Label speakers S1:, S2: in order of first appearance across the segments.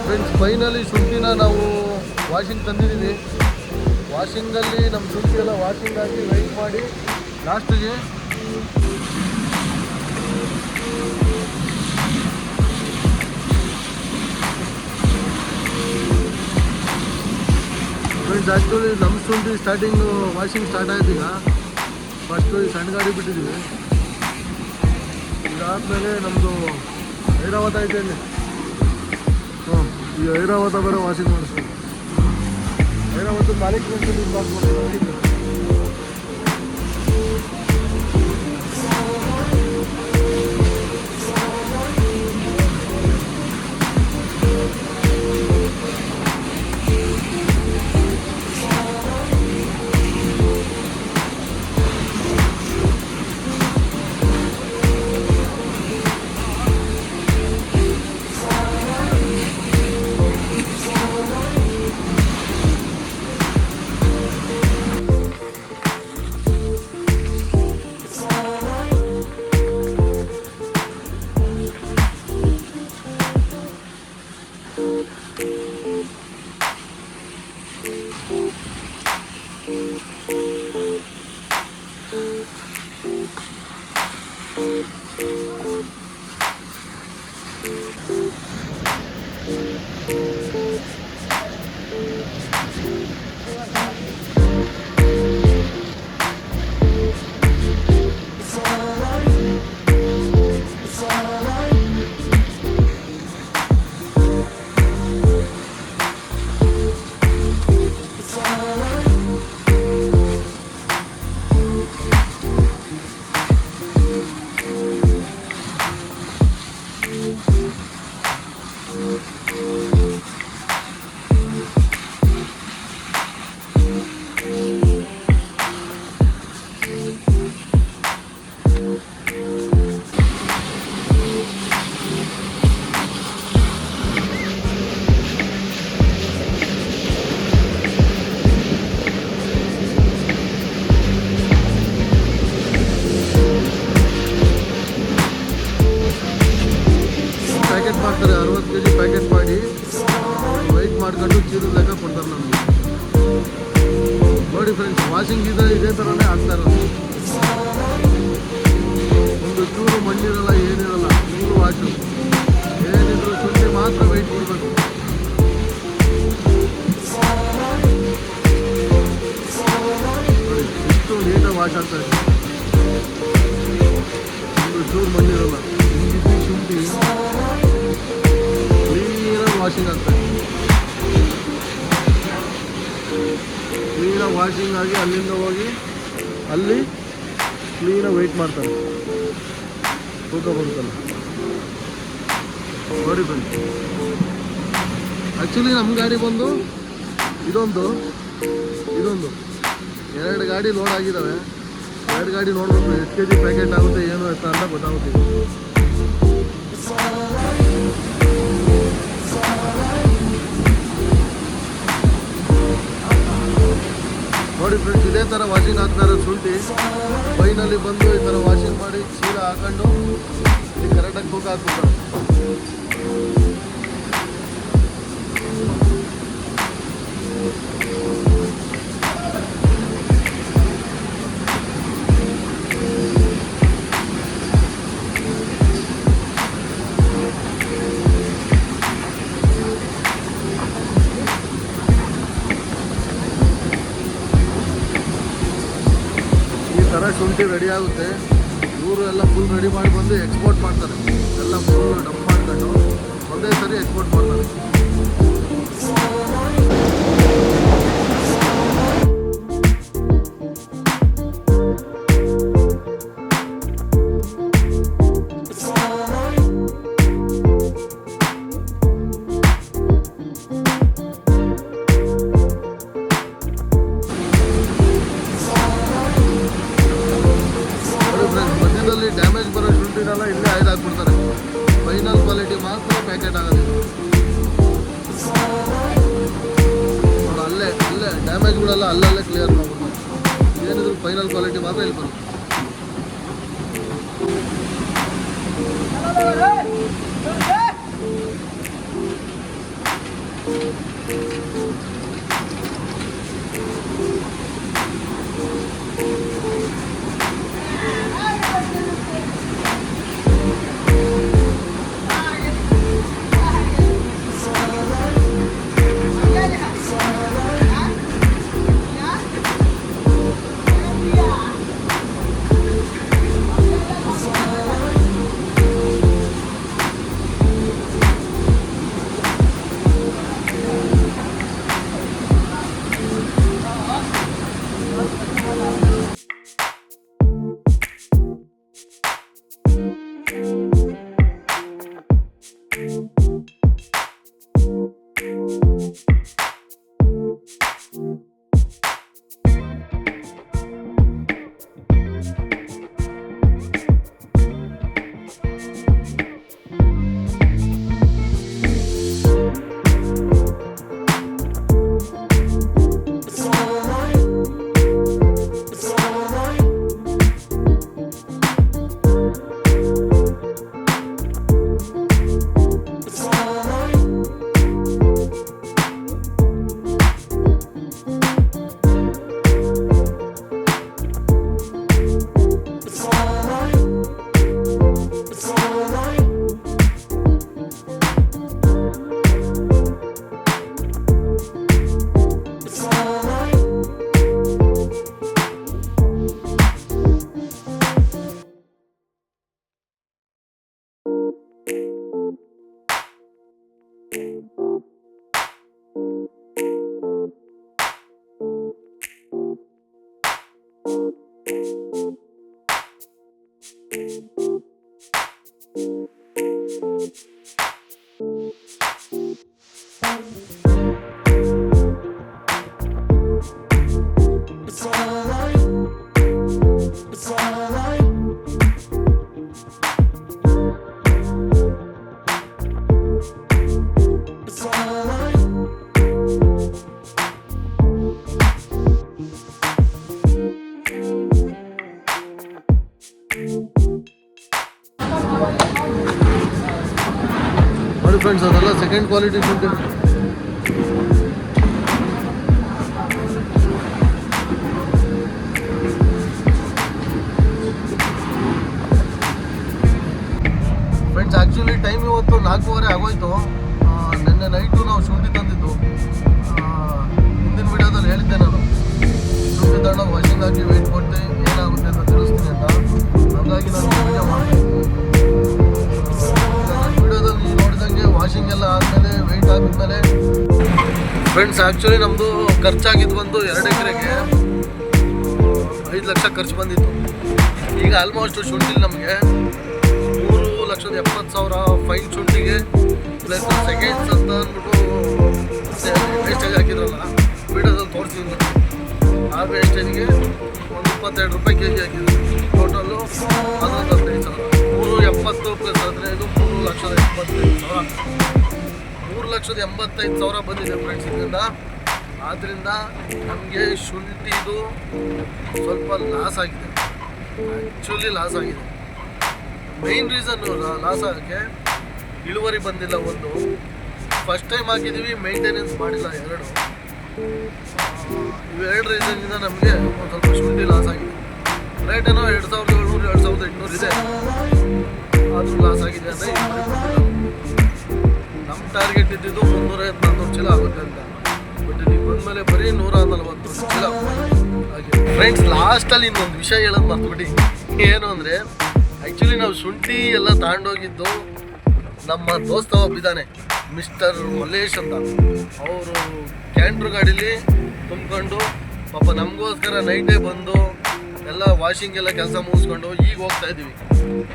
S1: Friends, finally ಶುಂಠಿನ ನಾವು washing ತಂದಿದ್ದೀವಿ. ವಾಷಿಂಗಲ್ಲಿ ನಮ್ಮ ಶುಂಠಿ ಎಲ್ಲ ವಾಷಿಂಗ್ ಆಗಿ ವೆಯ್ಟ್ ಮಾಡಿ ಲಾಸ್ಟಿಗೆ ಫ್ರೆಂಡ್ಸ್, ಆ್ಯಕ್ಚುಲಿ ನಮ್ಮ ಶುಂಠಿ ಸ್ಟಾರ್ಟಿಂಗು ವಾಷಿಂಗ್ ಸ್ಟಾರ್ಟ್ ಆಯ್ತು. ಈಗ ಫಸ್ಟು ಈ ಸಣ್ಣ ಗಾಡಿ ಬಿಟ್ಟಿದ್ದೀವಿ. ಇದಾದಮೇಲೆ ನಮ್ಮದು ಐರಾವತ ಐತೆ ಇಲ್ಲಿ. ಈ ಐರಾವತ ಬೇರೆ ವಾಷಿಂಗ್ ಮಾಡಿಸ್ತೀವಿ. ಐರಾವತ ಮಾಲೀಕ ಮಾಡ್ಕೊಂಡು ಪ್ಯಾಕೆಟ್ ಮಾಡ್ತಾರೆ. 60 kg ಪ್ಯಾಕೆಟ್ ಮಾಡಿ ವೆಯ್ಟ್ ಮಾಡ್ಕೊಂಡು ಚೀಲದ ಲೆಕ್ಕ ಕೊಡ್ತಾರೆ ನಮಗೆ. ನೋಡಿ ಫ್ರೆಂಡ್ಸ್, ವಾಷಿಂಗ್ ಇದೇ ಥರನೇ ಆಗ್ತಾ ಇರೋದು. ಒಂದು ಚೂರು ಮಣ್ಣಿರಲ್ಲ, ಏನಿರಲ್ಲ, ಫುಲ್ ವಾಶು. ಏನಿದ್ರು ಶುಂಠಿ ಮಾತ್ರ ವೆಯ್ಟ್ ಮಾಡಬೇಕು. ನೋಡಿ ಎಷ್ಟು ನೀಟಾಗಿ ವಾಶ್ ಆಗ್ತಾ ಇದೆ. ಒಂದು ಚೂರು ಮಣ್ಣಿರಲ್ಲ. ಶುಂಠಿ ಕ್ಲೀನಾಗಿ ವಾಷಿಂಗ್ ಆಗ್ತದೆ. ಕ್ಲೀನಾಗಿ ವಾಷಿಂಗ್ ಆಗಿ ಅಲ್ಲಿಂದ ಹೋಗಿ ಅಲ್ಲಿ ಕ್ಲೀನಾಗಿ ವೆಯ್ಟ್ ಮಾಡ್ತಾರೆ. ತೂಕ ಬರುತ್ತಲ್ಲ, ನೋಡಿ ಬನ್ನಿ. ಆ್ಯಕ್ಚುಲಿ ನಮ್ಮ ಗಾಡಿ ಬಂದು ಇದೊಂದು 2 ಗಾಡಿ ಲೋಡ್ ಆಗಿದ್ದಾವೆ. 2 ಗಾಡಿ ನೋಡ್ಬೇಕು ಎಷ್ಟು kg ಪ್ಯಾಕೆಟ್ ಆಗುತ್ತೆ, ಏನು ಎತ್ತ ಅಂತ ಗೊತ್ತಾಗುತ್ತೆ. ನೋಡಿ ಫ್ರೆಂಡ್ಸ್, ಇದೇ ಥರ ವಾಷಿಂಗ್ ಆಗ್ತಾ ಇರೋದು ಶುಂಠಿ. ಫೈನಲ್ಲಿ ಬಂದು ಈ ಥರ ವಾಷಿಂಗ್ ಮಾಡಿ ಚೀಲ ಹಾಕೊಂಡು ಇಲ್ಲಿ ಕರೆಕ್ಟಾಗಿ ತೂಕ ಹಾಕ್ಬಿಡ್ತಾರೆ. ಶುಂಠಿ ರೆಡಿ ಆಗುತ್ತೆ. ಇವರು ಎಲ್ಲ ಫುಲ್ ರೆಡಿ ಮಾಡಿ ಬಂದು ಎಕ್ಸ್ಪೋರ್ಟ್ ಮಾಡ್ತಾರೆ. ಎಲ್ಲ ಫುಲ್ ಡಂಪ್ ಮಾಡ್ಕೊಂಡು ಒಂದೇ ಸರಿ ಎಕ್ಸ್ಪೋರ್ಟ್ ಮಾಡ್ತಾರೆ. ಡ್ಯಾಮೇಜ್ ಬರೋ ಶುಂಠಿನೆಲ್ಲ ಇಲ್ಲೇ ಆಯ್ದಾಕ್ಬಿಡ್ತಾರೆ. ಪ್ಯಾಕೆಟ್ ಆಗೋದಿಲ್ಲ. ಅಲ್ಲೇ ಡ್ಯಾಮೇಜ್ಗಳೆಲ್ಲ ಅಲ್ಲಲ್ಲೇ ಕ್ಲಿಯರ್ ಮಾಡ್ಬಿಡ್ತಾರೆ. ಏನಿದ್ರು ಫೈನಲ್ ಕ್ವಾಲಿಟಿ ಮಾತ್ರ ಇಲ್ಲಿ ಬರುತ್ತೆ. ಫ್ರೆಂಡ್ಸ್ ಅದೆಲ್ಲ ಸೆಕೆಂಡ್ ಕ್ವಾಲಿಟಿ ಶುಂಠಿ. ಫ್ರೆಂಡ್ಸ್ ಆ್ಯಕ್ಚುಲಿ ಟೈಮ್ ಇವತ್ತು 4:15 ಆಗೋಯ್ತು. ನಿನ್ನೆ ನೈಟು ನಾವು ಶುಂಠಿ ತಂದಿದ್ದು. ಹಿಂದಿನ ವಿಡಿಯೋದಲ್ಲಿ ಹೇಳಿದ್ದೆ ನಾನು ಶುಂಠಿ ತಗೊಂಡೋಗಿ ವಾಷಿಂಗ್ ಹಾಕಿ ವೆಯ್ಟ್ ಕೊಟ್ಟು ಏನಾಗುತ್ತೆ ಅಂತ ತಿಳಿಸ್ತೀನಿ ಅಂತ. ಹಾಗಾಗಿ ನಾನು ವಿಡಿಯೋ ಮಾಡ್ತೀನಿ. ವಿಡಿಯೋದಲ್ಲಿ ನೋಡಿದಂಗೆ ವಾಷಿಂಗ್ ಎಲ್ಲ ಆದಮೇಲೆ ವೆಯ್ಟ್ ಆಗಿದ್ಮೇಲೆ ಫ್ರೆಂಡ್ಸ್ ಆ್ಯಕ್ಚುಲಿ ನಮ್ಮದು ಖರ್ಚಾಗಿದ್ದು ಬಂದು 2 ಎಕರೆಗೆ 5 ಲಕ್ಷ ಖರ್ಚು ಬಂದಿತ್ತು. ಈಗ ಆಲ್ಮೋಸ್ಟ್ ಶುಂಠಿಲಿ ನಮಗೆ 3,70,000 ಫೈನ್ ಶುಂಠಿಗೆ ಪ್ಲಸ್ ಸೆಕೆಂಡ್ಸ್ ಅಂತ ಅಂದ್ಬಿಟ್ಟು ವೇಸ್ಟೇಜ್ ಹಾಕಿದ್ರಲ್ಲ ವಿಡಿಯೋದಲ್ಲಿ ತೋರಿಸಿದ್ರು. ಆ ವೇಸ್ಟೇಜ್ಗೆ ಒಂದು 22 ರೂಪಾಯಿ kg ಹಾಕಿದ್ರು. ಟೋಟಲ್ಲು 15,000. 370 ಪ್ಲಸ್ 15 3,75,000. 3,85,000 ಬಂದಿದೆ ಫ್ರೆಂಡ್ಸ್ ಇದರಿಂದ. ಆದ್ದರಿಂದ ನಮಗೆ ಶುಂಠಿದು ಸ್ವಲ್ಪ ಲಾಸ್ ಆಗಿದೆ. ಆ್ಯಕ್ಚುಲಿ ಲಾಸ್ ಆಗಿದೆ. ಮೈನ್ ರೀಸನ್ನು ಲಾಸ್ ಆಗೋಕ್ಕೆ ಇಳುವರಿ ಬಂದಿಲ್ಲ. ಒಂದು ಫಸ್ಟ್ ಟೈಮ್ ಹಾಕಿದ್ದೀವಿ, ಮೇಂಟೆನೆನ್ಸ್ ಮಾಡಿಲ್ಲ. ಇವೆರಡು ರೀಸನ್ನಿಂದ ನಮಗೆ ಒಂದು ಸ್ವಲ್ಪ ಶುಂಠಿ ಲಾಸ್ ಆಗಿದೆ. ರೇಟ್ ಏನೋ 2,700 2,800 ಇದೆ, ಆದರೂ ಲಾಸ್ ಆಗಿದೆ ಅಂದರೆ ನಮ್ಮ ಟಾರ್ಗೆಟ್ ಇದ್ದಿದ್ದು 300-400 ಚೀಲ ಆಗುತ್ತೆ ಅಂತ. ಬಟ್ ಇಲ್ಲಿಗೆ ಬಂದಮೇಲೆ ಬರೀ 140 ಚೀಲ ಹಾಗೆ. ಫ್ರೆಂಡ್ಸ್ ಲಾಸ್ಟಲ್ಲಿ ಇನ್ನೊಂದು ವಿಷಯ ಹೇಳೋದು ಮರ್ತುಬಿಟ್ಟು ಏನು ಅಂದರೆ, ಆ್ಯಕ್ಚುಲಿ ನಾವು ಶುಂಠಿ ಎಲ್ಲ ತಗೊಂಡೋಗಿದ್ದು ನಮ್ಮ ದೋಸ್ತ ಒಬ್ಬಿದ್ದಾನೆ ಮಿಸ್ಟರ್ ಮಲ್ಲೇಶ್ ಅಂತ. ಅವರು ಕ್ಯಾಂಟ್ರ್ ಗಾಡೀಲಿ ತುಂಬಿಕೊಂಡು ಪಾಪ ನಮಗೋಸ್ಕರ ನೈಟೇ ಬಂದು ಎಲ್ಲ ವಾಷಿಂಗ್ ಎಲ್ಲ ಕೆಲಸ ಮುಗಿಸ್ಕೊಂಡು ಈಗ ಹೋಗ್ತಾ ಇದ್ದೀವಿ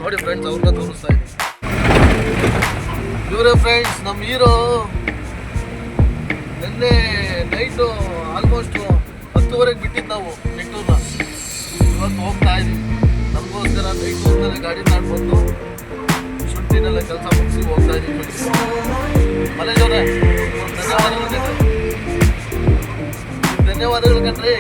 S1: ನೋಡಿ ಫ್ರೆಂಡ್ಸ್. ಅವ್ರನ್ನ ತೋರಿಸ್ತಾ ಇದ್ದೀವಿ. ಇವರೇ ಫ್ರೆಂಡ್ಸ್ ನಮ್ಮ ಹೀರೋ. ನಿನ್ನೆ ನೈಟು ಆಲ್ಮೋಸ್ಟ್ 10:00 ಬಿಟ್ಟಿದ್ದು ನಾವು ನಿಟ್ಟೂರ್ನ. ಇವತ್ತು ಹೋಗ್ತಾ ಇದ್ದೀವಿ. ನಮಗೋಸ್ಕರ ನೈಟ್ ಹೋಗ್ತಾರೆ ಗಾಡಿ ತಗೊಂಡು ಬಂದು ಶುಂಠಿನ ಏನೆಲ್ಲ ಕೆಲಸ ಮುಗಿಸಿ ಹೋಗ್ತಾ ಇದ್ದೀವಿ. ಮಲೇಶ್ ಅವರೇ ಧನ್ಯವಾದಗಳು ಕಣ್ರಿ.